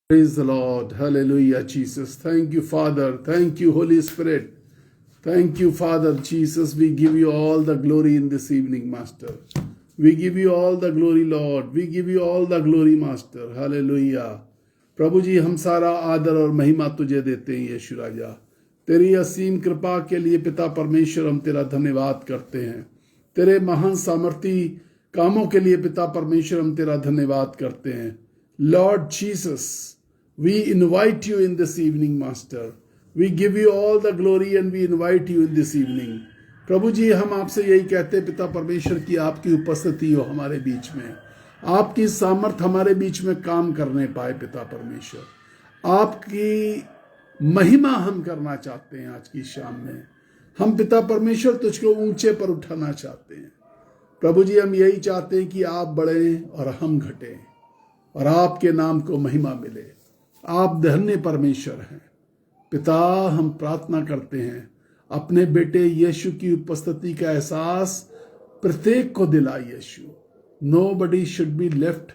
Praise the Lord. Hallelujah, Jesus. Thank you, Father. Thank you, Holy Spirit. Thank you, Father Jesus. We give you all the glory in this evening, Master. We give you all the glory, Lord. We give you all the glory, Master. Hallelujah. प्रभु जी, हम सारा आदर और महिमा तुझे देते हैं यीशु राजा। तेरी असीम कृपा के लिए पिता परमेश्वर हम तेरा धन्यवाद करते हैं। तेरे महान सामर्थी कामों के लिए पिता परमेश्वर हम तेरा धन्यवाद करते हैं। Lord Jesus, we invite you in this evening, Master. We give you all the glory and we invite you in this evening. प्रभु जी, हम आपसे यही कहते हैं पिता परमेश्वर की आपकी उपस्थिति हो हमारे बीच में, आपकी सामर्थ हमारे बीच में काम करने पाए। पिता परमेश्वर, आपकी महिमा हम करना चाहते हैं। आज की शाम में हम पिता परमेश्वर तुझको ऊंचे पर उठाना चाहते हैं। प्रभु जी, हम यही चाहते हैं कि आप बढ़ें और हम घटें और आपके नाम को महिमा मिले। आप धन्य परमेश्वर हैं। पिता, हम प्रार्थना करते हैं अपने बेटे यीशु की उपस्थिति का एहसास प्रत्येक को दिला। यीशु, nobody should be left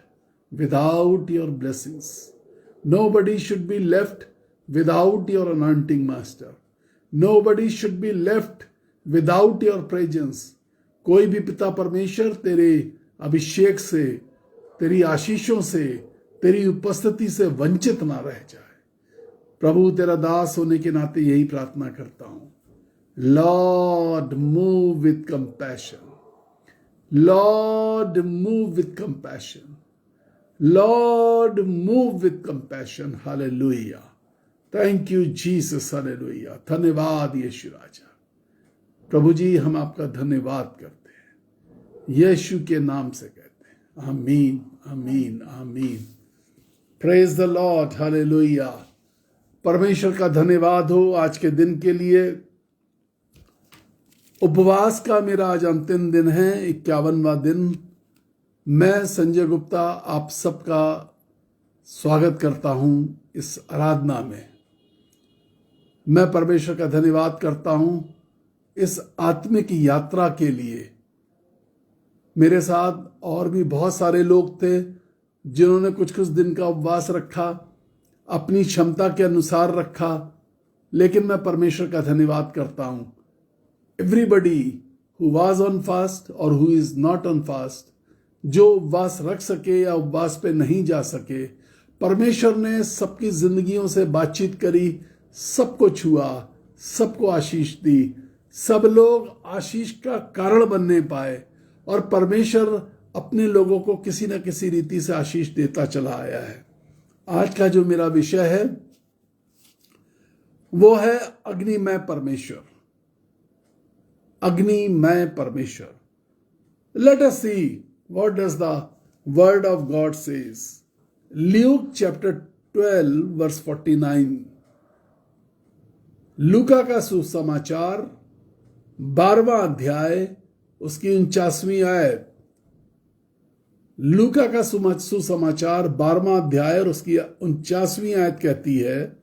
without your blessings. Nobody should be left without your anointing, Master. Nobody should be left without your presence. कोई भी पिता परमेश्वर तेरे अभिषेक से, तेरी आशीषों से, तेरी उपस्थिति से वंचित ना रह जाए। प्रभु, तेरा दास होने के नाते यही प्रार्थना करता हूं। Lord, move with compassion. Lord, move with compassion. Lord, move with compassion. Hallelujah. Thank you Jesus. Hallelujah. धन्यवाद यीशु राजा। प्रभु जी, हम आपका धन्यवाद करते हैं, यीशु के नाम से कहते हैं आमीन, आमीन, आमीन। Praise the Lord. हालेलुया। परमेश्वर का धन्यवाद हो आज के दिन के लिए। उपवास का मेरा आज अंतिम दिन है, 51वां दिन। मैं संजय गुप्ता आप सबका स्वागत करता हूं इस आराधना में। मैं परमेश्वर का धन्यवाद करता हूं इस आत्मिक यात्रा के लिए। मेरे साथ और भी बहुत सारे लोग थे जिन्होंने कुछ कुछ दिन का उपवास रखा, अपनी क्षमता के अनुसार रखा, लेकिन मैं परमेश्वर का धन्यवाद करता हूं। Everybody who was on fast और who is not on fast, जो उपवास रख सके या उपवास पे नहीं जा सके, परमेश्वर ने सबकी जिंदगियों से बातचीत करी, सबको छुआ, सबको आशीष दी। सब लोग आशीष का कारण बनने पाए और परमेश्वर अपने लोगों को किसी न किसी रीति से आशीष देता चला आया है। आज का जो मेरा विषय है वो है अग्निमय परमेश्वर। अग्निमय परमेश्वर। Let us see what does the word of God says. Luke chapter 12 verse 49। लूका का सुसमाचार 12वां अध्याय उसकी 49वीं आयत। लूका का सुसमाचार 12वां अध्याय और उसकी 49वीं आयत कहती है,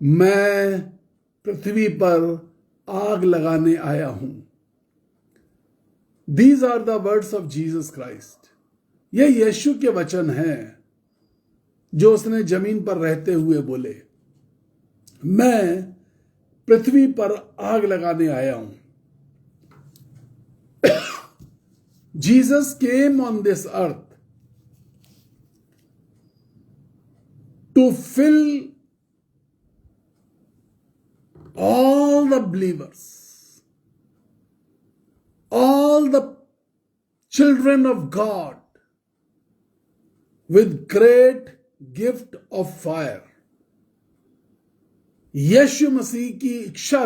मैं पृथ्वी पर आग लगाने आया हूं। These are the words of Jesus Christ. ये यीशु के वचन हैं जो उसने जमीन पर रहते हुए बोले। मैं पृथ्वी पर आग लगाने आया हूं। Jesus came on this earth to fill all the believers, all the children of God with great gift of fire. यीशु मसीह की इच्छा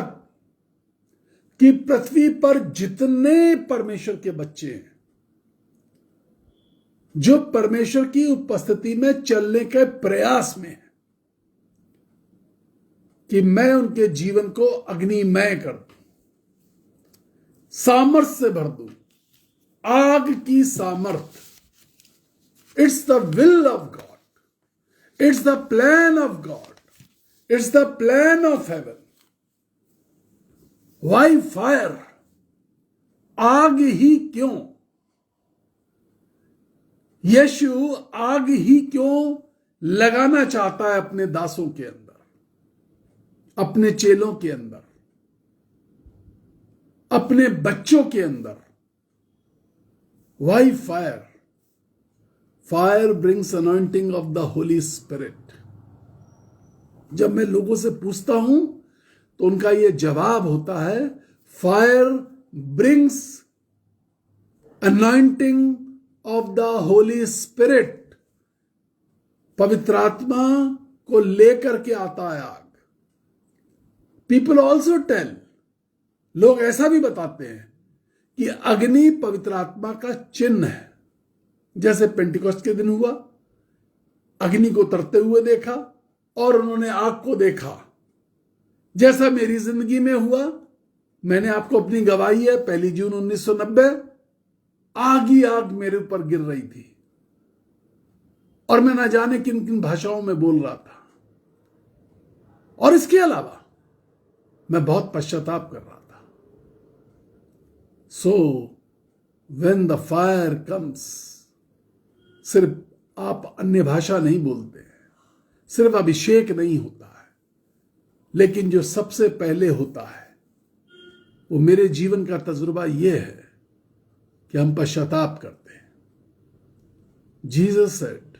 कि पृथ्वी पर जितने परमेश्वर के बच्चे हैं जो परमेश्वर की उपस्थिति में चलने के प्रयास में है, कि मैं उनके जीवन को अग्निमय कर दूं, सामर्थ से भर दूं। आग की सामर्थ। It's the will of God, it's the plan of God, it's the plan of heaven. Why fire? आग ही क्यों? यीशु आग ही क्यों लगाना चाहता है अपने दासों के अंदर, अपने चेलों के अंदर, अपने बच्चों के अंदर। Why fire? Fire brings anointing of the Holi spirit. जब मैं लोगों से पूछता हूं तो उनका यह जवाब होता है, fire brings anointing of the Holi spirit. पवित्र आत्मा को लेकर के आता है आग। पीपल ऑल्सो टेल, लोग ऐसा भी बताते हैं कि अग्नि पवित्र आत्मा का चिन्ह है। जैसे पेंटिकोस्ट के दिन हुआ, अग्नि को उतरते हुए देखा और उन्होंने आग को देखा। जैसा मेरी जिंदगी में हुआ, मैंने आपको अपनी गवाही है, 1 जून 1990 आग ही आग मेरे ऊपर गिर रही थी और मैं ना जाने किन किन भाषाओं में बोल रहा था। और इसके अलावा मैं बहुत पश्चाताप कर रहा था। So when the fire comes, सिर्फ आप अन्य भाषा नहीं बोलते हैं, सिर्फ अभिषेक नहीं होता है, लेकिन जो सबसे पहले होता है वो मेरे जीवन का तजुर्बा यह है कि हम पश्चाताप करते हैं। जीसस सेड,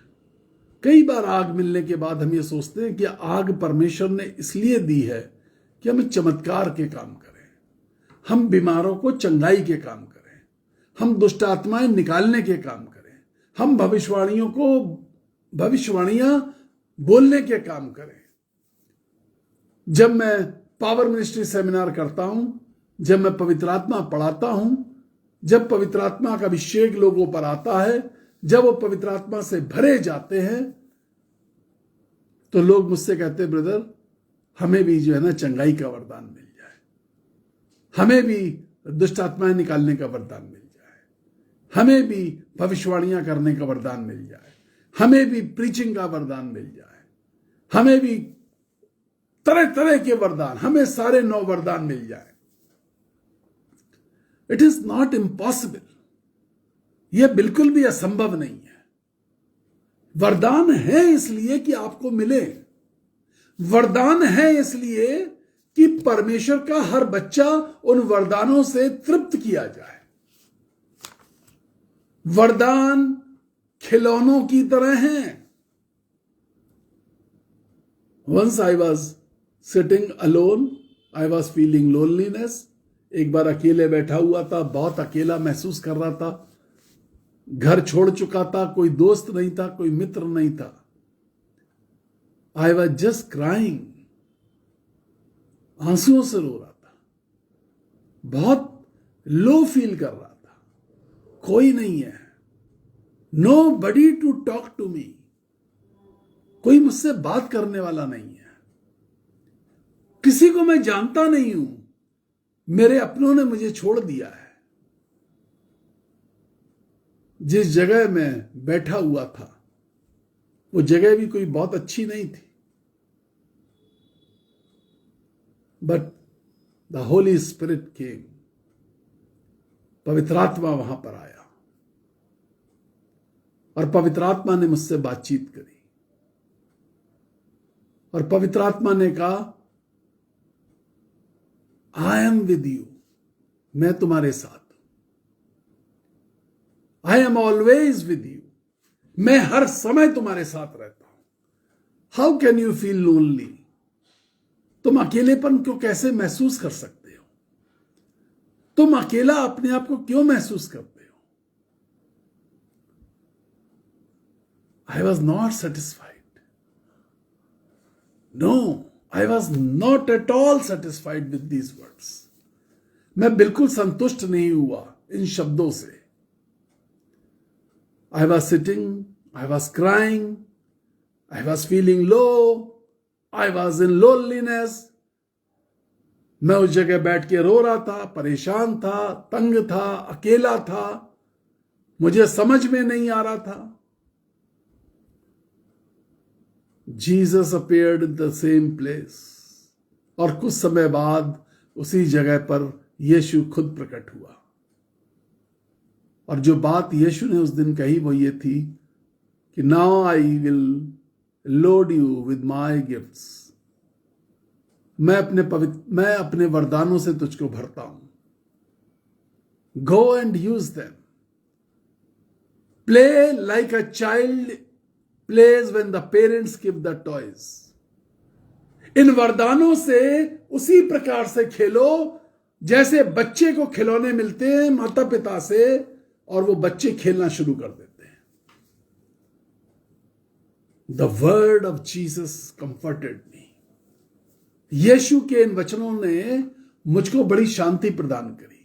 कई बार आग मिलने के बाद हम ये सोचते हैं कि आग परमेश्वर ने इसलिए दी है कि हम चमत्कार के काम करें, हम बीमारों को चंगाई के काम करें, हम दुष्ट आत्माएं निकालने के काम करें, हम भविष्यवाणियां बोलने के काम करें। जब मैं पावर मिनिस्ट्री सेमिनार करता हूं, जब मैं पवित्र आत्मा पढ़ाता हूं, जब पवित्र आत्मा का अभिषेक लोगों पर आता है, जब वो पवित्र आत्मा से भरे जाते हैं, तो लोग मुझसे कहते हैं, ब्रदर हमें भी जो है ना चंगाई का वरदान मिल जाए, हमें भी दुष्ट आत्माएं निकालने का वरदान मिल जाए, हमें भी भविष्यवाणियां करने का वरदान मिल जाए, हमें भी प्रीचिंग का वरदान मिल जाए, हमें भी तरह तरह के वरदान, हमें सारे 9 वरदान मिल जाए। इट इज नॉट इम्पॉसिबल, यह बिल्कुल भी असंभव नहीं है। वरदान है इसलिए कि आपको मिले, वरदान है इसलिए कि परमेश्वर का हर बच्चा उन वरदानों से तृप्त किया जाए। वरदान खिलौनों की तरह हैं। Once I was sitting alone, I was feeling loneliness. एक बार अकेले बैठा हुआ था, बहुत अकेला महसूस कर रहा था, घर छोड़ चुका था, कोई दोस्त नहीं था, कोई मित्र नहीं था। I was just crying, आंसुओं से रो रहा था, बहुत लो फील कर रहा था। कोई नहीं है, nobody to talk to me, कोई मुझसे बात करने वाला नहीं है, किसी को मैं जानता नहीं हूं, मेरे अपनों ने मुझे छोड़ दिया है। जिस जगह मैं बैठा हुआ था वो जगह भी कोई बहुत अच्छी नहीं थी, बट द होली स्पिरिट केम, पवित्र आत्मा वहां पर आया और पवित्र आत्मा ने मुझसे बातचीत करी और पवित्र आत्मा ने कहा, आई एम विद यू, मैं तुम्हारे साथ हूं, I am always with you, मैं हर समय तुम्हारे साथ रहता हूं। How can you feel lonely? तुम अकेलेपन को कैसे महसूस कर सकते हो? तुम अकेला अपने आप को क्यों महसूस करते हो? I was not satisfied, no, I was not at all satisfied with these words. मैं बिल्कुल संतुष्ट नहीं हुआ इन शब्दों से। I was sitting, I was crying, I was feeling low, I was in loneliness. मैं उस जगह बैठ के रो रहा था, परेशान था, तंग था, अकेला था, मुझे समझ में नहीं आ रहा था। Jesus appeared in the same place. और कुछ समय बाद उसी जगह पर यीशु खुद प्रकट हुआ। और जो बात यीशु ने उस दिन कही वो ये थी कि now I will load you with my gifts. मैं अपने वरदानों से तुझको भरता हूं. Go and use them. Play like a child plays when the parents give the toys. इन वरदानों से उसी प्रकार से खेलो जैसे बच्चे को खिलौने मिलते हैं माता पिता से और वो बच्चे खेलना शुरू कर देते हैं. The word of Jesus comforted me. यीशु के इन वचनों ने मुझको बड़ी शांति प्रदान करी.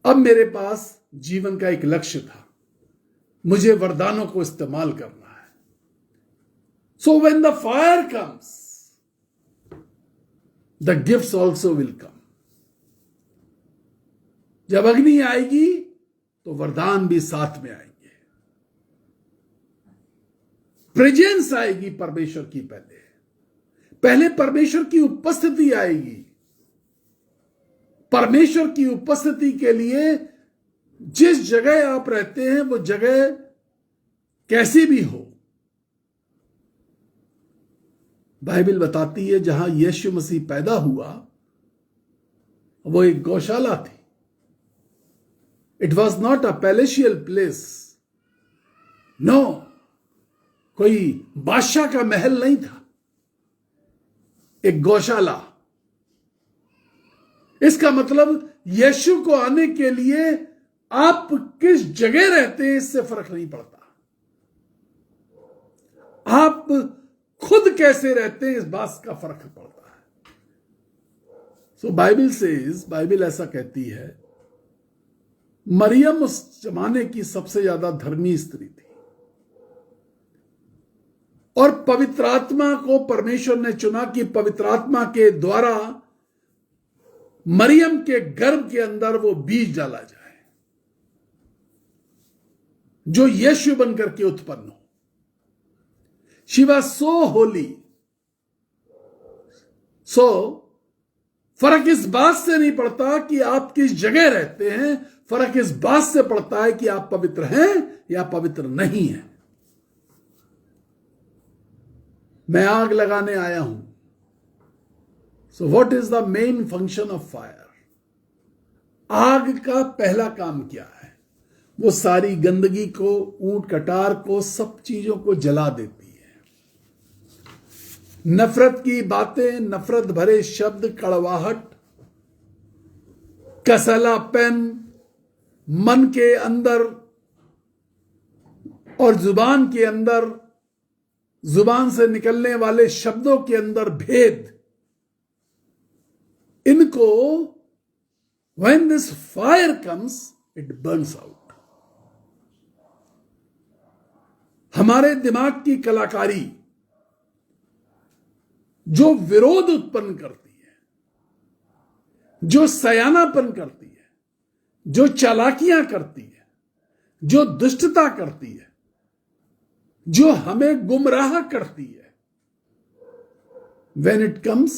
अब मेरे पास जीवन का एक लक्ष्य था. मुझे वरदानों को इस्तेमाल करना है. So when the fire comes, the gifts also will come. जब अग्नि आएगी तो वरदान भी साथ में आएंगे. प्रेजेंस आएगी परमेश्वर की. पहले परमेश्वर की उपस्थिति आएगी. परमेश्वर की उपस्थिति के लिए जिस जगह आप रहते हैं वो जगह कैसी भी हो, बाइबल बताती है जहां यीशु मसीह पैदा हुआ वो एक गौशाला थी. It was not a palatial place. No, कोई बादशाह का महल नहीं था, एक गौशाला. इसका मतलब यीशु को आने के लिए आप किस जगह रहते हैं इससे फर्क नहीं पड़ता. आप खुद कैसे रहते हैं इस बात का फर्क पड़ता है. सो बाइबल ऐसा कहती है, मरियम उस जमाने की सबसे ज्यादा धर्मी स्त्री थी और पवित्र आत्मा को परमेश्वर ने चुना कि पवित्र आत्मा के द्वारा मरियम के गर्भ के अंदर वो बीज डाला जाए जो यीशु बनकर के उत्पन्न हो. She was so holy. So फर्क इस बात से नहीं पड़ता कि आप किस जगह रहते हैं, फर्क इस बात से पड़ता है कि आप पवित्र हैं या पवित्र नहीं हैं. मैं आग लगाने आया हूं. So what is the main function of fire? आग का पहला काम क्या है? वो सारी गंदगी को, ऊंट कटार को, सब चीजों को जला देती है. नफरत की बातें, नफरत भरे शब्द, कड़वाहट, कसलापन मन के अंदर और जुबान के अंदर, जुबान से निकलने वाले शब्दों के अंदर भेद, इनको when this fire comes it burns out. हमारे दिमाग की कलाकारी जो विरोध उत्पन्न करती है, जो सयानापन करती है, जो चालाकियां करती है, जो दुष्टता करती है, जो हमें गुमराह करती है, when it comes,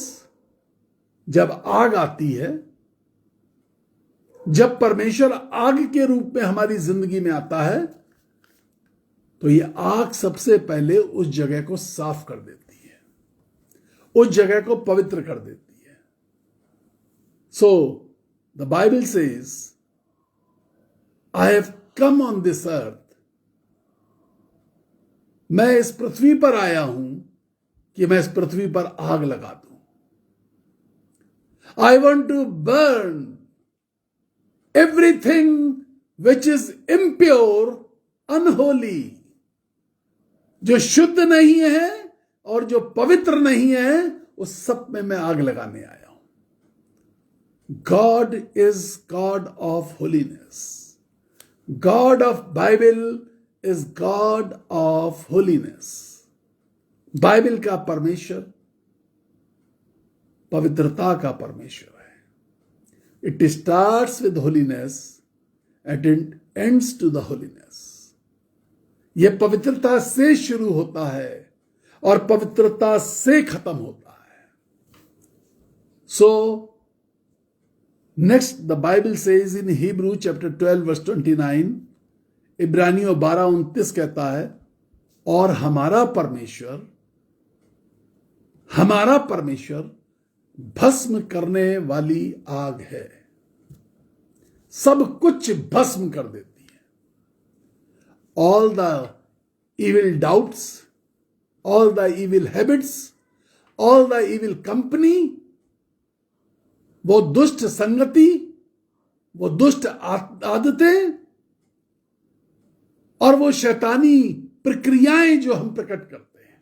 जब आग आती है, जब परमेश्वर आग के रूप में हमारी जिंदगी में आता है, तो ये आग सबसे पहले उस जगह को साफ कर देती है, उस जगह को पवित्र कर देती है. So the Bible says, I have come on this earth. मैं इस पृथ्वी पर आया हूं कि मैं इस पृथ्वी पर आग लगा दूं. I want to burn everything which is impure, unholy. जो शुद्ध नहीं है और जो पवित्र नहीं है, उस सब में मैं आग लगाने आया हूं. God is God of holiness. God of Bible is God of holiness. Bible का परमेश्वर पवित्रता का परमेश्वर है. It starts with holiness and it ends to the holiness. यह पवित्रता से शुरू होता है और पवित्रता से खत्म होता है. So next the Bible says in Hebrew chapter 12 verse 29, इब्रानियों 12:29 कहता है, और हमारा परमेश्वर भस्म करने वाली आग है, सब कुछ भस्म कर देती है। All the evil doubts, all the evil habits, all the evil company, वो दुष्ट संगति, वो दुष्ट आदतें और वो शैतानी प्रक्रियाएं जो हम प्रकट करते हैं,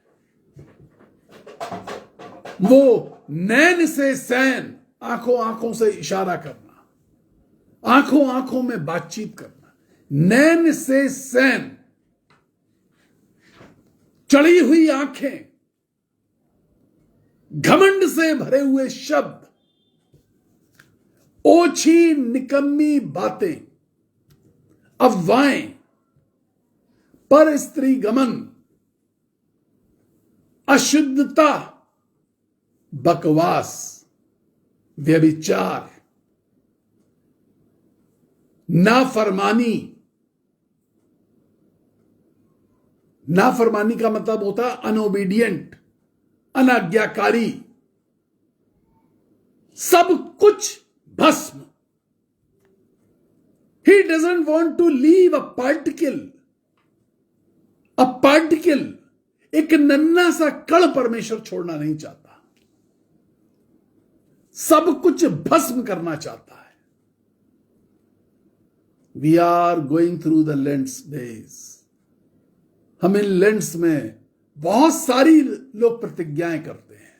वो नैन से सैन, आंखों आंखों से इशारा करना, आंखों आंखों में बातचीत करना, नैन से सैन, चढ़ी हुई आंखें, घमंड से भरे हुए शब्द, ओछी निकम्मी बातें, अफवाहें, पर स्त्री गमन, अशुद्धता, बकवास, व्यभिचार, नाफरमानी। नाफरमानी का मतलब होता है अनओबीडियंट, अनाज्ञाकारी, सब कुछ भस्म। He doesn't want to leave a particle, एक नन्ना सा कण परमेश्वर छोड़ना नहीं चाहता, सब कुछ भस्म करना चाहता है। We are going through the Lent's days. हम इन लेंट्स में बहुत सारी लोग प्रतिज्ञाएं करते हैं।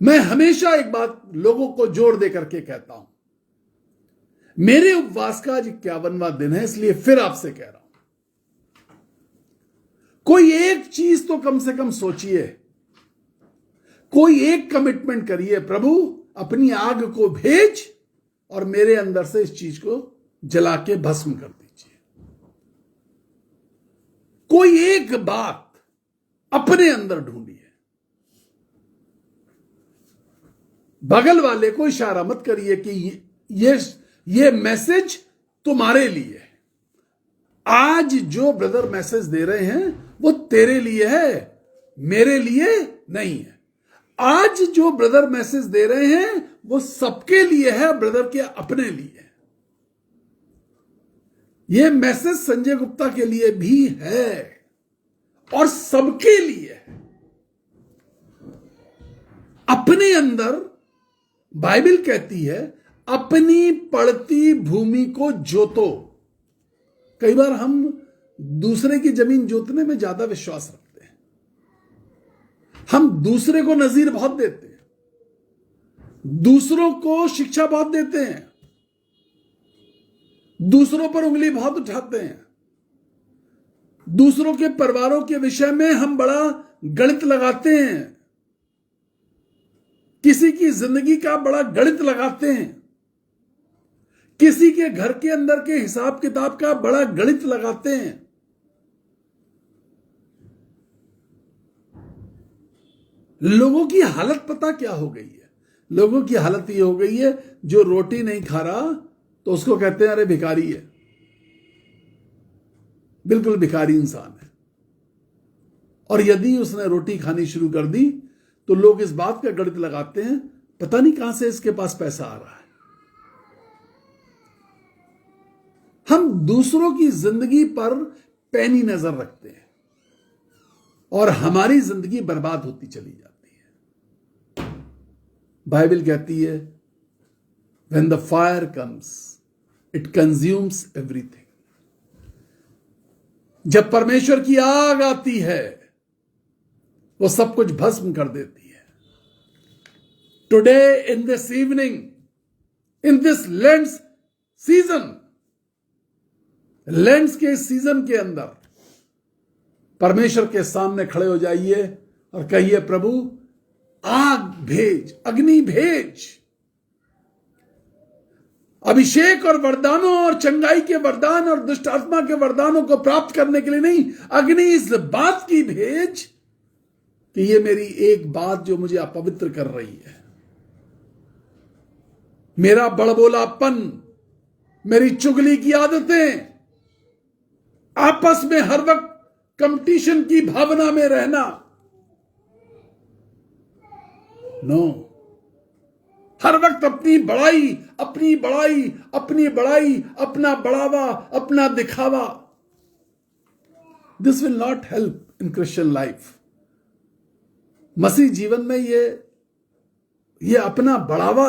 मैं हमेशा एक बात लोगों को जोर दे करके कहता हूं, मेरे उपवास का आज 51वां दिन है, इसलिए फिर आपसे कह रहा हूं, कोई एक चीज तो कम से कम सोचिए, कोई एक कमिटमेंट करिए, प्रभु अपनी आग को भेज और मेरे अंदर से इस चीज को जला के भस्म कर दीजिए। कोई एक बात अपने अंदर ढूंढिए। बगल वाले को इशारा मत करिए कि ये मैसेज तुम्हारे लिए है। आज जो ब्रदर मैसेज दे रहे हैं वो तेरे लिए है, मेरे लिए नहीं है। आज जो ब्रदर मैसेज दे रहे हैं वो सबके लिए है, ब्रदर के अपने लिए है। ये मैसेज संजय गुप्ता के लिए भी है और सबके लिए है। अपने अंदर बाइबल कहती है अपनी पड़ती भूमि को जोतो। कई बार हम दूसरे की जमीन जोतने में ज्यादा विश्वास रखते हैं, हम दूसरे को नजीर बहुत देते हैं, दूसरों को शिक्षा बहुत देते हैं, दूसरों पर उंगली बहुत उठाते हैं, दूसरों के परिवारों के विषय में हम बड़ा गणित लगाते हैं, किसी की जिंदगी का बड़ा गणित लगाते हैं, किसी के घर के अंदर के हिसाब किताब का बड़ा गणित लगाते हैं। लोगों की हालत पता क्या हो गई है? लोगों की हालत यह हो गई है, जो रोटी नहीं खा रहा तो उसको कहते हैं अरे भिखारी है, बिल्कुल भिखारी इंसान है। और यदि उसने रोटी खानी शुरू कर दी तो लोग इस बात का गणित लगाते हैं, पता नहीं कहां से इसके पास पैसा आ रहा है। हम दूसरों की जिंदगी पर पैनी नजर रखते हैं और हमारी जिंदगी बर्बाद होती चली जाती है। बाइबल कहती है when the fire comes it consumes everything। जब परमेश्वर की आग आती है वो सब कुछ भस्म कर देती है। Today in this evening, in this Lent's season, Lent's के सीजन के अंदर परमेश्वर के सामने खड़े हो जाइए और कहिए प्रभु आग भेज, अग्नि भेज। अभिषेक और वरदानों और चंगाई के वरदान और दुष्ट आत्मा के वरदानों को प्राप्त करने के लिए नहीं, अग्नि इस बात की भेज कि ये मेरी एक बात जो मुझे अपवित्र कर रही है, मेरा बड़बोलापन, मेरी चुगली की आदतें, आपस में हर वक्त कंपटीशन की भावना में रहना। नो, हर वक्त अपनी बड़ाई, अपनी बड़ाई, अपनी बड़ाई, अपना बढ़ावा, अपना दिखावा, this will not help in Christian life. मसीह जीवन में ये अपना बढ़ावा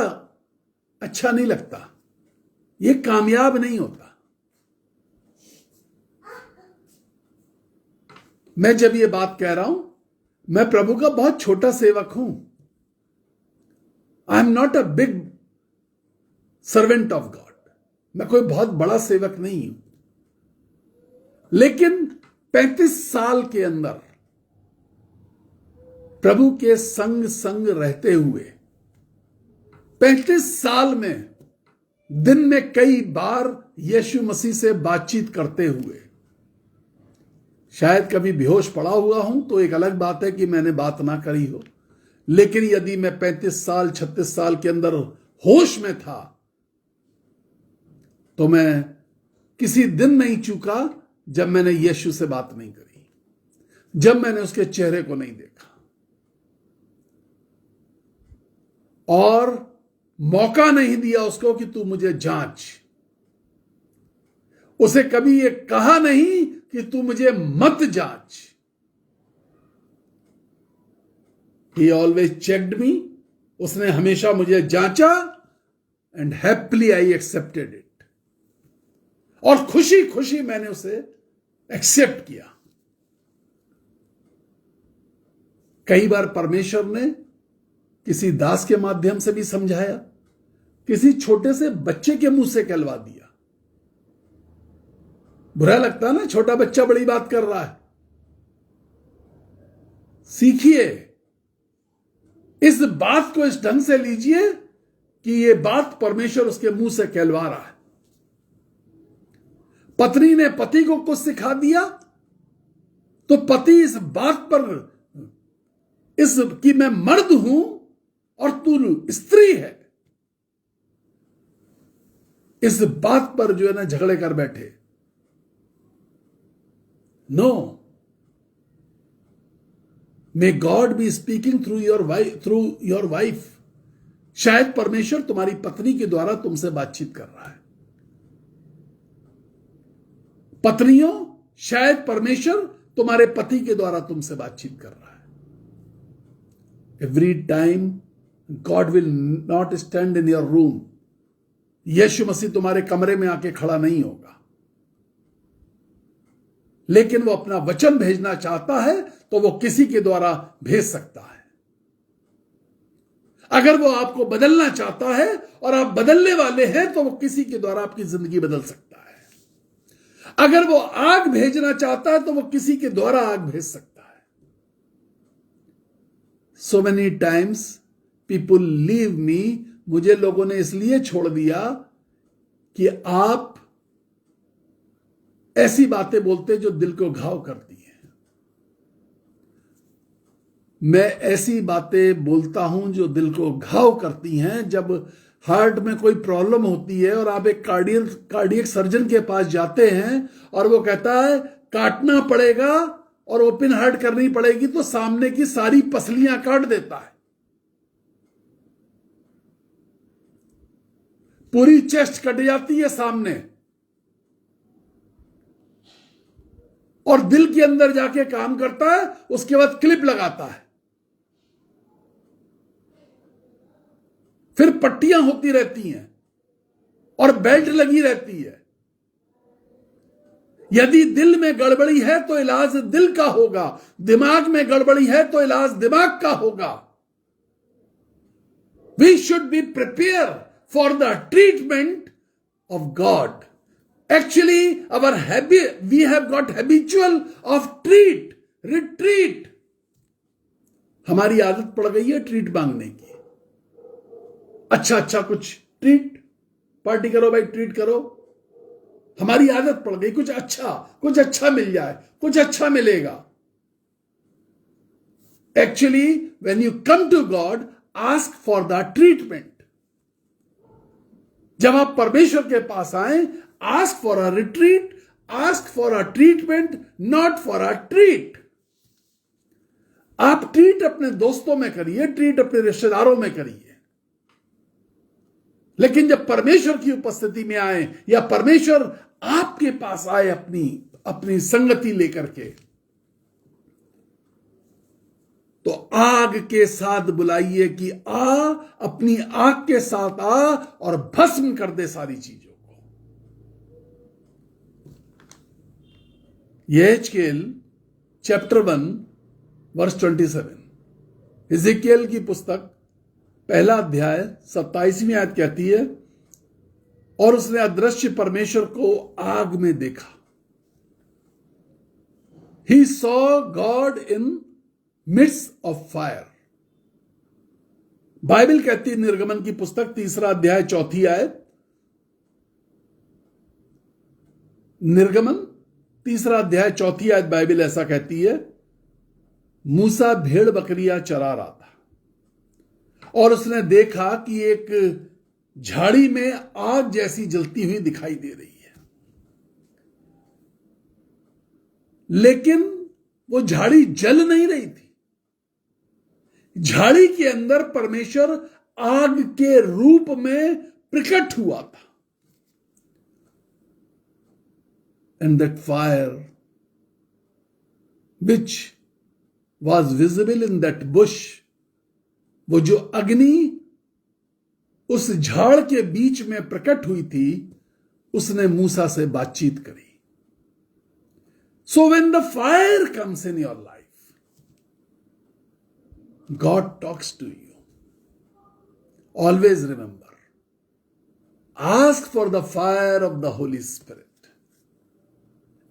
अच्छा नहीं लगता, ये कामयाब नहीं होता। मैं जब ये बात कह रहा हूं, मैं प्रभु का बहुत छोटा सेवक हूं। I am not a big servant of God, मैं कोई बहुत बड़ा सेवक नहीं हूं। लेकिन 35 साल के अंदर प्रभु के संग रहते हुए, 35 साल में दिन में कई बार यीशु मसीह से बातचीत करते हुए, शायद कभी बेहोश पड़ा हुआ हूं तो एक अलग बात है कि मैंने बात ना करी हो, लेकिन यदि मैं 35 साल 36 साल के अंदर होश में था तो मैं किसी दिन नहीं चूका जब मैंने यीशु से बात नहीं करी, जब मैंने उसके चेहरे को नहीं देखा और मौका नहीं दिया उसको कि तू मुझे जांच। उसे कभी ये कहा नहीं कि तू मुझे मत जांच। He always checked me, उसने हमेशा मुझे जांचा and happily I accepted it, और खुशी खुशी मैंने उसे एक्सेप्ट किया। कई बार परमेश्वर ने किसी दास के माध्यम से भी समझाया, किसी छोटे से बच्चे के मुंह से कहलवा दिया। बुरा लगता है ना, छोटा बच्चा बड़ी बात कर रहा है। सीखिए, इस बात को इस ढंग से लीजिए कि यह बात परमेश्वर उसके मुंह से कहलवा रहा है। पत्नी ने पति को कुछ सिखा दिया तो पति इस बात पर कि मैं मर्द हूं और तू स्त्री है, इस बात पर जो है ना झगड़े कर बैठे। No, may God be speaking through your wife. शायद परमेश्वर तुम्हारी पत्नी के द्वारा तुमसे बातचीत कर रहा है। पत्नियों, शायद परमेश्वर तुम्हारे पति के द्वारा तुमसे बातचीत कर रहा है। Every time God will not stand in your room. यीशु मसीह तुम्हारे कमरे में आके खड़ा नहीं होगा, लेकिन वो अपना वचन भेजना चाहता है तो वो किसी के द्वारा भेज सकता है। अगर वो आपको बदलना चाहता है और आप बदलने वाले हैं तो वो किसी के द्वारा आपकी जिंदगी बदल सकता है। अगर वो आग भेजना चाहता है तो वो किसी के द्वारा आग भेज सकता है। So many times people leave me, मुझे लोगों ने इसलिए छोड़ दिया कि आप ऐसी बातें बोलते जो दिल को घाव करती हैं। मैं ऐसी बातें बोलता हूं जो दिल को घाव करती हैं। जब हार्ट में कोई प्रॉब्लम होती है और आप एक कार्डियक सर्जन के पास जाते हैं और वो कहता है काटना पड़ेगा और ओपन हार्ट करनी पड़ेगी, तो सामने की सारी पसलियां काट देता है, पूरी चेस्ट कट जाती है सामने, और दिल के अंदर जाके काम करता है। उसके बाद क्लिप लगाता है, फिर पट्टियां होती रहती हैं और बेल्ट लगी रहती है। यदि दिल में गड़बड़ी है तो इलाज दिल का होगा, दिमाग में गड़बड़ी है तो इलाज दिमाग का होगा। We should be prepare for the treatment of God. Actually, we have got habitual of retreat. हमारी आदत पड़ गई है ट्रीट मांगने की। अच्छा कुछ ट्रीट, पार्टी करो भाई, ट्रीट करो। हमारी आदत पड़ गई, कुछ अच्छा मिल जाए, कुछ अच्छा मिलेगा। Actually, when you come to God, ask for the treatment. जब आप परमेश्वर के पास आए, ask for a retreat, ask for a treatment, not for a treat. आप ट्रीट अपने दोस्तों में करिए, ट्रीट अपने रिश्तेदारों में करिए, लेकिन जब परमेश्वर की उपस्थिति में आए या परमेश्वर आपके पास आए अपनी अपनी संगति लेकर के, तो आग के साथ बुलाइए कि आ, अपनी आग के साथ आ और भस्म कर दे सारी चीजों को। यह एजकेल चैप्टर 1 वर्स 27, हिजकिय्याल की पुस्तक पहला अध्याय 27वीं आयत कहती है, और उसने अदृश्य परमेश्वर को आग में देखा। He saw God in midst of fire। Bible कहती है निर्गमन की पुस्तक 3 अध्याय 4 आयत, निर्गमन 3 अध्याय 4 आयत बाइबल ऐसा कहती है, मूसा भेड़ बकरियां चरा रहा था और उसने देखा कि एक झाड़ी में आग जैसी जलती हुई दिखाई दे रही है, लेकिन वो झाड़ी जल नहीं रही थी। झाड़ी के अंदर परमेश्वर आग के रूप में प्रकट हुआ था। And that fire which was visible in that Bush, वो जो अग्नि उस झाड़ के बीच में प्रकट हुई थी, उसने मूसा से बातचीत करी। So when the fire comes in your life, God talks to you. Always remember, ask for the fire of the Holy Spirit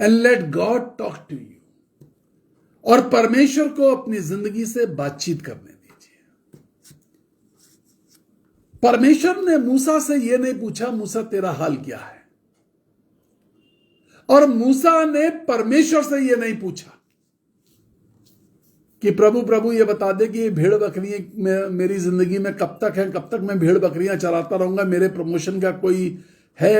and let God talk to you. और परमेश्वर को अपनी जिंदगी से बातचीत करने दीजिए। परमेश्वर ने मूसा से यह नहीं पूछा, मूसा तेरा हाल क्या है, और मूसा ने परमेश्वर से यह नहीं पूछा कि प्रभु ये बता दे कि ये भेड़ बकरियां मेरी जिंदगी में कब तक है, कब तक मैं भेड़ बकरियां चराता रहूंगा, मेरे प्रमोशन का कोई है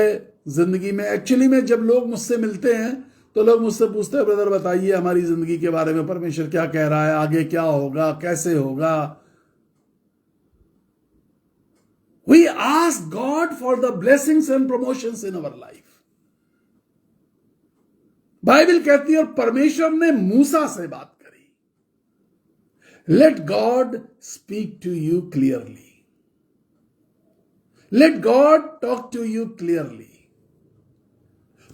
जिंदगी में। एक्चुअली में जब लोग मुझसे मिलते हैं तो लोग मुझसे पूछते हैं, ब्रदर बताइए हमारी जिंदगी के बारे में, परमेश्वर क्या कह रहा है, आगे क्या होगा, कैसे होगा। We ask God for the blessings and promotions in our life. Bible कहती है और परमेश्वर ने मूसा से बात करी। Let God speak to you clearly. Let God talk to you clearly.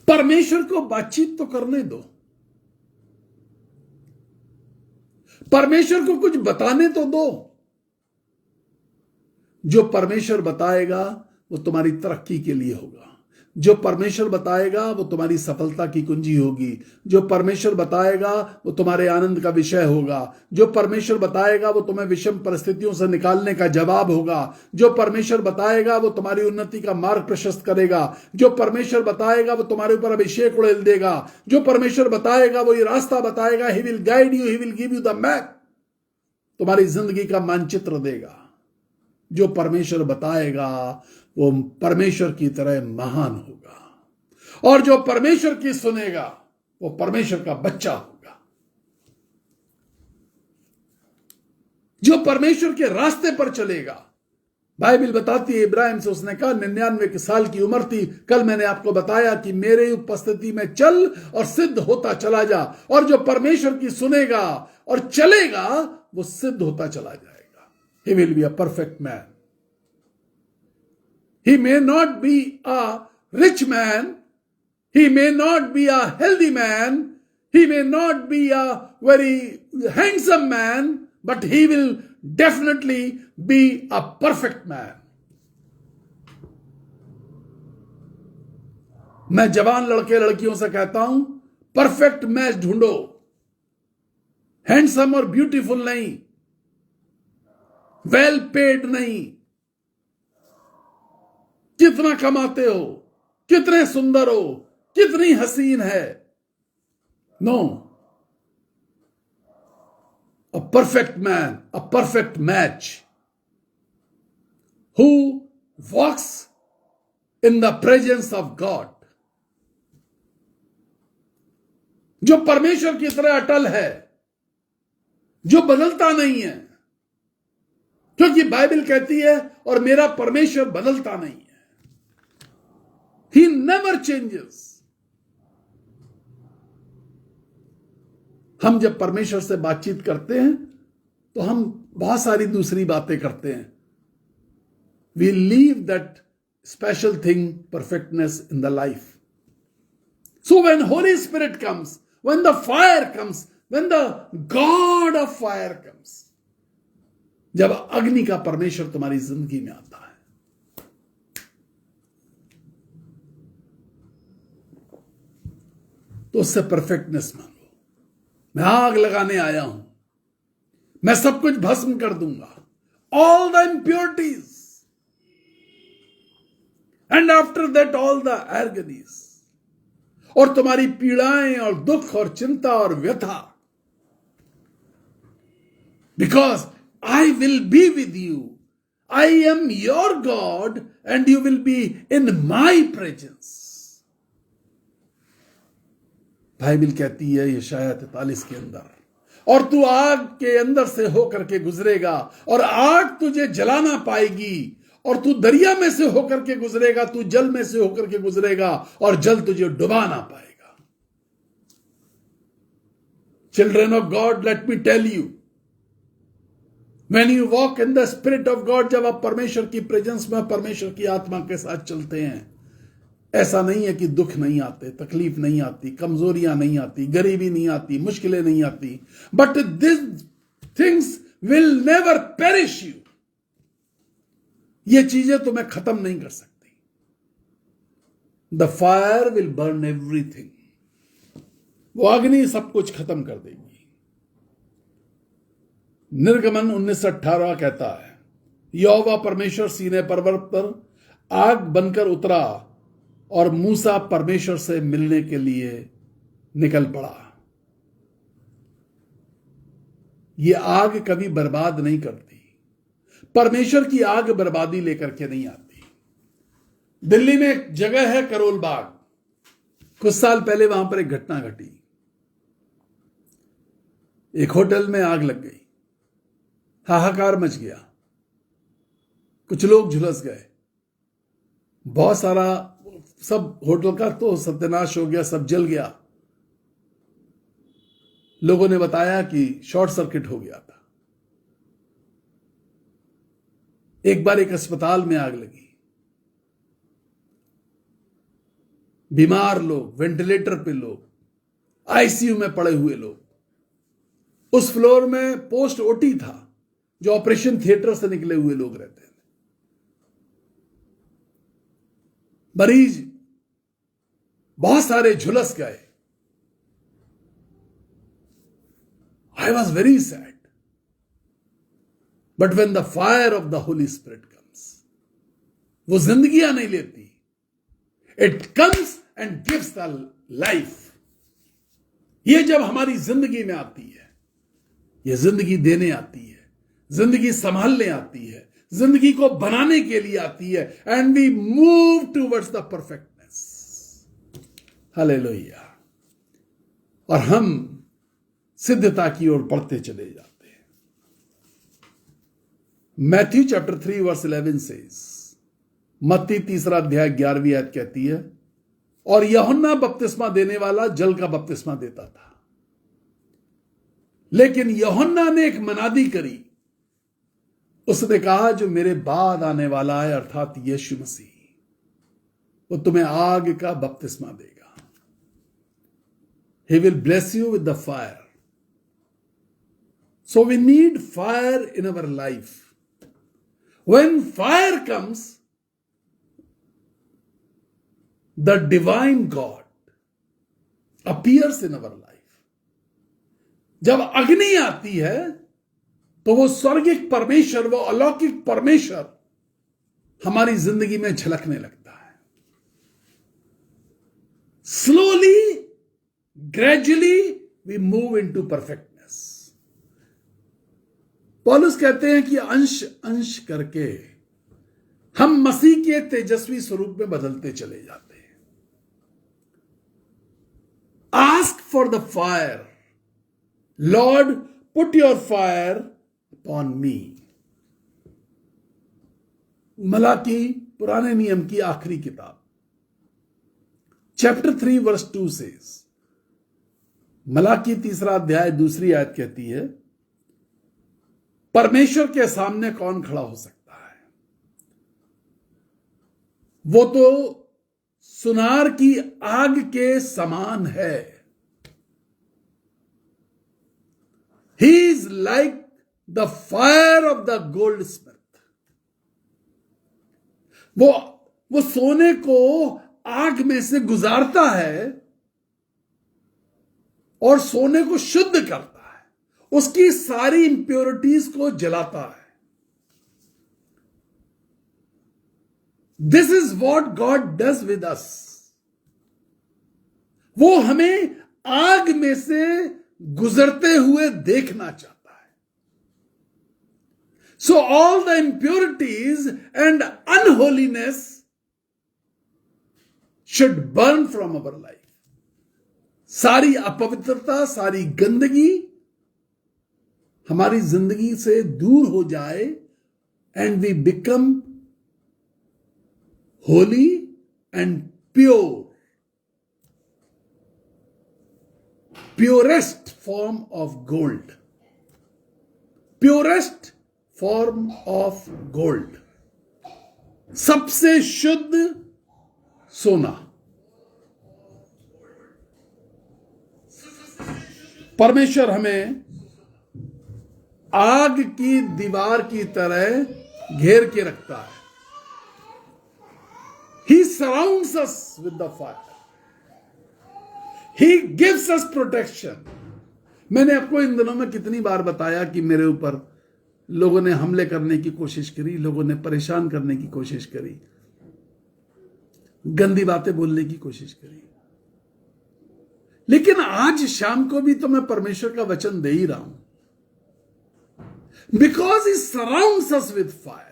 परमेश्वर को बातचीत तो करने दो, परमेश्वर को कुछ बताने तो दो। जो परमेश्वर बताएगा वो तुम्हारी तरक्की के लिए होगा, जो परमेश्वर बताएगा वो तुम्हारी सफलता की कुंजी होगी, जो परमेश्वर बताएगा वो तुम्हारे आनंद का विषय होगा, जो परमेश्वर बताएगा वो तुम्हें विषम परिस्थितियों से निकालने का जवाब होगा, जो परमेश्वर बताएगा वो तुम्हारी उन्नति का मार्ग प्रशस्त करेगा, जो परमेश्वर बताएगा वो तुम्हारे ऊपर अभिषेक उड़ेल देगा, जो परमेश्वर बताएगा वो ये रास्ता बताएगा। He will guide you, he will give you the map, तुम्हारी जिंदगी का मानचित्र देगा। जो परमेश्वर बताएगा वो परमेश्वर की तरह महान होगा, और जो परमेश्वर की सुनेगा वो परमेश्वर का बच्चा होगा। जो परमेश्वर के रास्ते पर चलेगा, बाइबल बताती है इब्राहिम से उसने कहा 99 साल की उम्र थी, कल मैंने आपको बताया कि मेरे उपस्थिति में चल और सिद्ध होता चला जा। और जो परमेश्वर की सुनेगा और चलेगा वो सिद्ध होता चला जाएगा। He will be a perfect man. He may not be a rich man. He may not be a healthy man. He may not be a very handsome man, but he will definitely be a perfect man. मैं जवान लड़के लड़कियों से कहता हूं, perfect match ढूंढो। Handsome और beautiful नहीं, वेल पेड नहीं, कितना कमाते हो, कितने सुंदर हो, कितनी हसीन है। No, a perfect man, a perfect match, who walks in the presence of God, जो परमेश्वर की तरह अटल है, जो बदलता नहीं है, क्योंकि बाइबल कहती है और मेरा परमेश्वर बदलता नहीं है। He never changes. हम जब परमेश्वर से बातचीत करते हैं तो हम बहुत सारी दूसरी बातें करते हैं। We leave that special thing, perfectness in the life. So when holy spirit comes, when the fire comes, when the God of fire comes, जब अग्नि का परमेश्वर तुम्हारी जिंदगी में आता है, तो उससे परफेक्टनेस मांगो। मैं आग लगाने आया हूं, मैं सब कुछ भस्म कर दूंगा, all the impurities, and after that all the agonies, और तुम्हारी पीड़ाएं और दुख और चिंता और व्यथा, because I will be with you, I am your God and you will be in my presence. Bible कहती है यशायाह 43 के अंदर, और तू आग के अंदर से होकर के गुजरेगा और आग तुझे जला ना पाएगी, और तू दरिया में से होकर के गुजरेगा, तू जल में से होकर के गुजरेगा और जल तुझे डुबा ना पाएगा। Children of God, let me tell you, when you walk in the spirit of God, जब आप परमेश्वर की प्रेजेंस में, परमेश्वर की आत्मा के साथ चलते हैं, ऐसा नहीं है कि दुख नहीं आते, तकलीफ नहीं आती, कमजोरियां नहीं आती, गरीबी नहीं आती, मुश्किलें नहीं आती, but this things will never perish you. ये चीजें तुम्हें खत्म नहीं कर सकती। The fire will burn everything. वो अग्नि सब कुछ खत्म कर देगी। निर्गमन 19:18 कहता है, यहोवा परमेश्वर सीनै पर्वत पर आग बनकर उतरा और मूसा परमेश्वर से मिलने के लिए निकल पड़ा। यह आग कभी बर्बाद नहीं करती। परमेश्वर की आग बर्बादी लेकर के नहीं आती। दिल्ली में एक जगह है करोल बाग, कुछ साल पहले वहां पर एक घटना घटी। एक होटल में आग लग गई, हाहाकार मच गया, कुछ लोग झुलस गए, बहुत सारा, सब होटल का तो सत्यानाश हो गया, सब जल गया। लोगों ने बताया कि शॉर्ट सर्किट हो गया था। एक बार एक अस्पताल में आग लगी, बीमार लोग, वेंटिलेटर पे लोग, आईसीयू में पड़े हुए लोग। उस फ्लोर में पोस्ट ओटी था, जो ऑपरेशन थिएटर से निकले हुए लोग रहते थे। मरीज बहुत सारे झुलस गए। I was very sad, but when the fire of the Holi spirit comes, वो जिंदगियां नहीं लेती, it comes and gives the life. ये जब हमारी जिंदगी में आती है, ये जिंदगी देने आती है, जिंदगी संभालने आती है, जिंदगी को बनाने के लिए आती है, and we move towards the perfectness. Hallelujah. और हम सिद्धता की ओर बढ़ते चले जाते हैं। मैथ्यू चैप्टर 3 वर्स 11 सेज, मत्ती 3 अध्याय 11वीं आयत कहती है, और यूहन्ना बपतिस्मा देने वाला जल का बपतिस्मा देता था, लेकिन यूहन्ना ने एक मनादी करी। उसने कहा, जो मेरे बाद आने वाला है, अर्थात यीशु मसीह, वो तुम्हें आग का बपतिस्मा देगा। He will bless you with the fire. So we need fire in our life. When fire comes, the divine God appears in our life. जब अग्नि आती है तो वो स्वर्गिक परमेश्वर, वो अलौकिक परमेश्वर हमारी जिंदगी में झलकने लगता है। Slowly, gradually we move into perfectness. पौलुस कहते हैं कि अंश अंश करके हम मसीह के तेजस्वी स्वरूप में बदलते चले जाते हैं। Ask for the fire. Lord, put your fire upon me. Malachi पुराने नियम की आखिरी किताब, चैप्टर 3 वर्स 2 says, मलाकी 3 अध्याय 2 आयत कहती है, परमेश्वर के सामने कौन खड़ा हो सकता है? वो तो सुनार की आग के समान है. He is like the fire of the goldsmith. वो सोने को आग में से गुजारता है और सोने को शुद्ध करता है, उसकी सारी इंप्योरिटीज को जलाता है. This is what God does with us. वो हमें आग में से गुजरते हुए देखना चाहता है. So all the impurities and unholiness should burn from our life. सारी अपवित्रता, सारी गंदगी हमारी जिंदगी से दूर हो जाए and we become holy and pure. Purest form of gold. Purest form of gold, सबसे शुद्ध सोना. परमेश्वर हमें आग की दीवार की तरह घेर के रखता है. He surrounds us with the fire. He gives us protection. मैंने आपको इन दिनों में कितनी बार बताया कि मेरे ऊपर लोगों ने हमले करने की कोशिश करी, लोगों ने परेशान करने की कोशिश करी, गंदी बातें बोलने की कोशिश करी. लेकिन आज शाम को भी तो मैं परमेश्वर का वचन दे ही रहा हूं. Because he surrounds us with fire.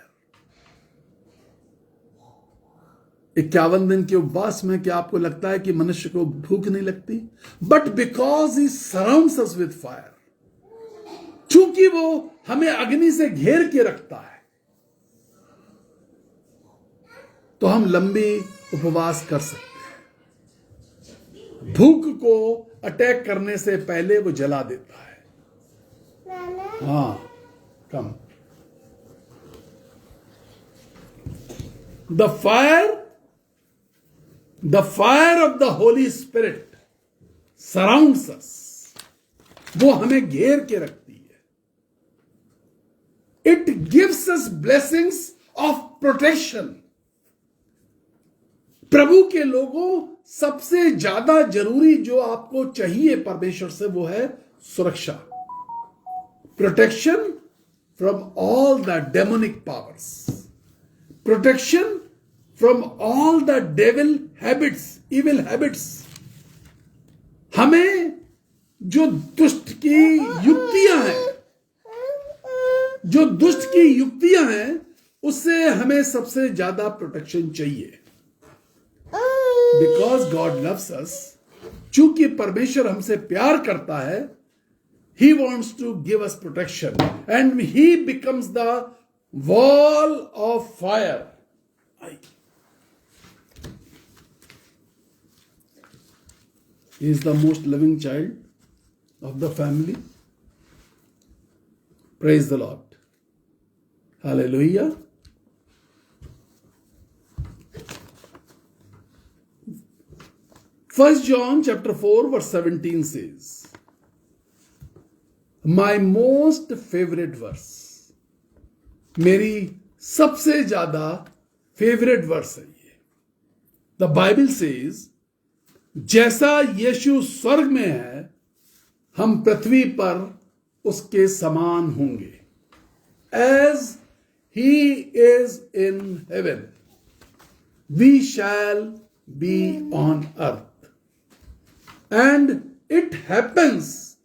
51 दिन के उपवास में क्या आपको लगता है कि मनुष्य को भूख नहीं लगती? But because he surrounds us with fire, चूंकि वो हमें अग्नि से घेर के रखता है, तो हम लंबी उपवास कर सकते हैं. भूख को अटैक करने से पहले वो जला देता है. हाँ, come. The fire of the Holi Spirit surrounds us. वो हमें घेर के रखती है. It gives us blessings of protection. प्रभु के लोगों, सबसे ज्यादा जरूरी जो आपको चाहिए परमेश्वर से वो है सुरक्षा. Protection from all the demonic powers. Protection from all the devil habits, evil habits. हमें जो दुष्ट की युक्तियां हैं, उससे हमें सबसे ज्यादा प्रोटेक्शन चाहिए. बिकॉज गॉड लव्स अस, चूंकि परमेश्वर हमसे प्यार करता है, he wants to give us protection and he becomes the wall of fire. He is the most loving child of the family. Praise the Lord. Hallelujah. First John chapter 4 verse 17 says, my most favorite verse, मेरी सबसे ज्यादा favourite verse है ये. The Bible says, जैसा यीशु स्वर्ग में है, हम पृथ्वी पर उसके समान होंगे. As he is in heaven, we shall be on earth. And it happens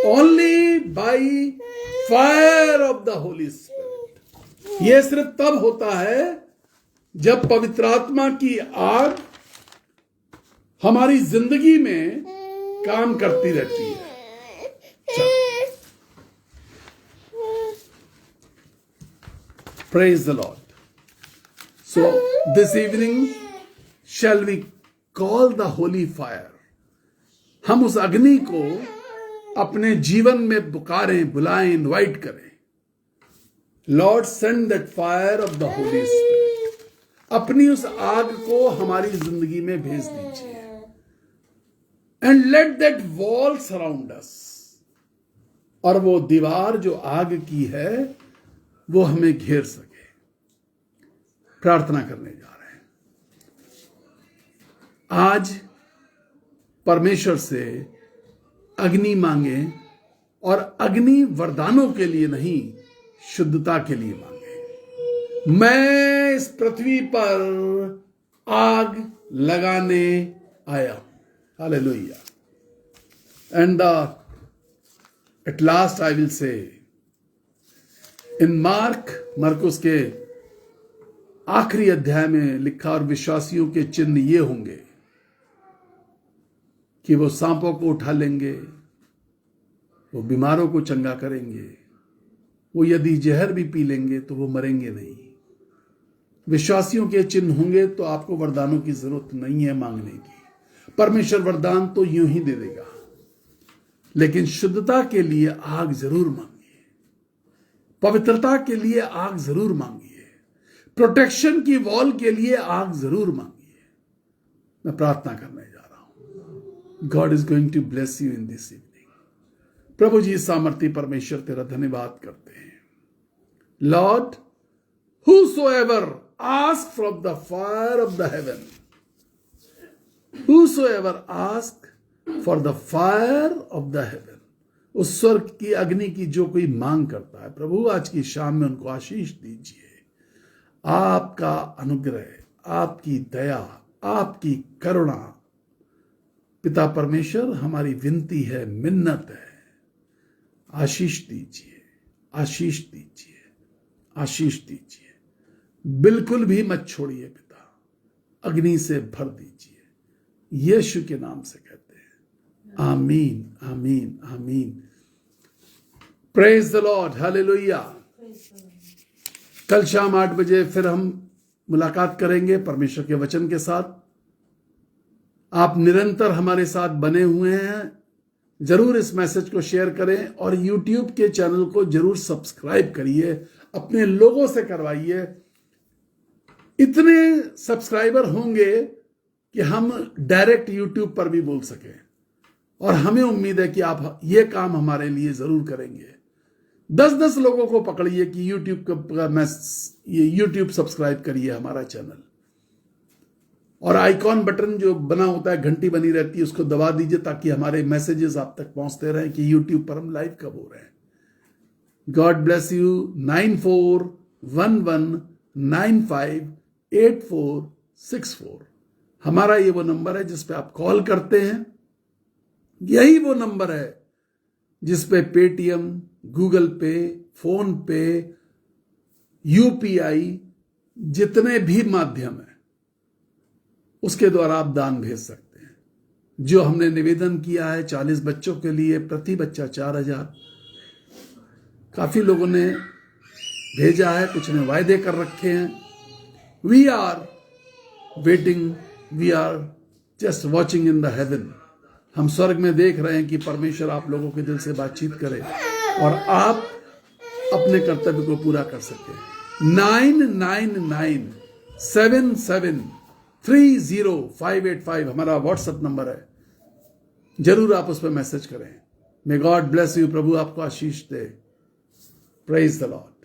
only by fire of the Holy Spirit. यह सिर्फ तब होता है जब पवित्र आत्मा की आग हमारी जिंदगी में काम करती रहती है। Praise the Lord. So this evening shall we call the holy fire. हम उस अग्नि को अपने जीवन में पुकारें, बुलाएं, इनवाइट करें। Lord, send that fire of the Holy Spirit. अपनी उस आग को हमारी जिंदगी में भेज दीजिए। And let that wall surround us. और वो दीवार जो आग की है वो हमें घेर सके। प्रार्थना करने जा रहे हैं। आज परमेश्वर से अग्नि मांगे, और अग्नि वरदानों के लिए नहीं, शुद्धता के लिए मांगे। मैं इस पृथ्वी पर आग लगाने आया हूं। Hallelujah. And at last I will say, in मरकुस के आखिरी अध्याय में लिखा, और विश्वासियों के चिन्ह ये होंगे कि वो सांपों को उठा लेंगे, वो बीमारों को चंगा करेंगे, वो यदि जहर भी पी लेंगे तो वो मरेंगे नहीं। विश्वासियों के चिन्ह होंगे तो आपको वरदानों की जरूरत नहीं है मांगने की। परमेश्वर वरदान तो यूं ही दे देगा, लेकिन शुद्धता के लिए आग जरूर मांगिए, पवित्रता के लिए आग जरूर मांगिए, प्रोटेक्शन की वॉल के लिए आग जरूर मांगिए। मैं प्रार्थना करने जा रहा हूं। God is going to bless you in this evening. प्रभु जी, सामर्थी परमेश्वर, तेरा धन्यवाद करते हैं। Lord, whosoever ask from the fire of the heaven, whosoever ask for the fire of the heaven, उस स्वर्ग की अग्नि की जो कोई मांग करता है, प्रभु आज की शाम में उनको आशीष दीजिए। आपका अनुग्रह, आपकी दया, आपकी करुणा, पिता परमेश्वर, हमारी विनती है, मिन्नत है, आशीष दीजिए, आशीष दीजिए, आशीष दीजिए। बिल्कुल भी मत छोड़िए पिता, अग्नि से भर दीजिए। यीशु के नाम से कहते हैं, आमीन, आमीन, आमीन। Praise the Lord, hallelujah. कल शाम 8 बजे फिर हम मुलाकात करेंगे परमेश्वर के वचन के साथ। आप निरंतर हमारे साथ बने हुए हैं। जरूर इस मैसेज को शेयर करें और YouTube के चैनल को जरूर सब्सक्राइब करिए, अपने लोगों से करवाइए। इतने सब्सक्राइबर होंगे कि हम डायरेक्ट YouTube पर भी बोल सकें, और हमें उम्मीद है कि आप ये काम हमारे लिए जरूर करेंगे। 10-10 लोगों को पकड़िए कि YouTube सब्सक्राइब करिए हमारा चैनल, और आइकॉन बटन जो बना होता है, घंटी बनी रहती है, उसको दबा दीजिए ताकि हमारे मैसेजेस आप तक पहुंचते रहें कि YouTube पर हम लाइव कब हो रहे हैं। God bless you. 9411958464 हमारा ये वो नंबर है जिस पे आप कॉल करते हैं। यही वो नंबर है जिस पे पेटीएम, गूगल पे, फोन पे, UPI, जितने भी माध्यम है उसके द्वारा आप दान भेज सकते हैं। जो हमने निवेदन किया है 40 बच्चों के लिए, प्रति बच्चा 4000, काफी लोगों ने भेजा है, कुछ ने वायदे कर रखे हैं। We are waiting, we are just watching in the heaven. हम स्वर्ग में देख रहे हैं कि परमेश्वर आप लोगों के दिल से बातचीत करे और आप अपने कर्तव्य को पूरा कर सके। 9997730585 हमारा व्हाट्सएप नंबर है। जरूर आप उस पर मैसेज करें। May God bless you. प्रभु आपको आशीष दे। Praise the Lord.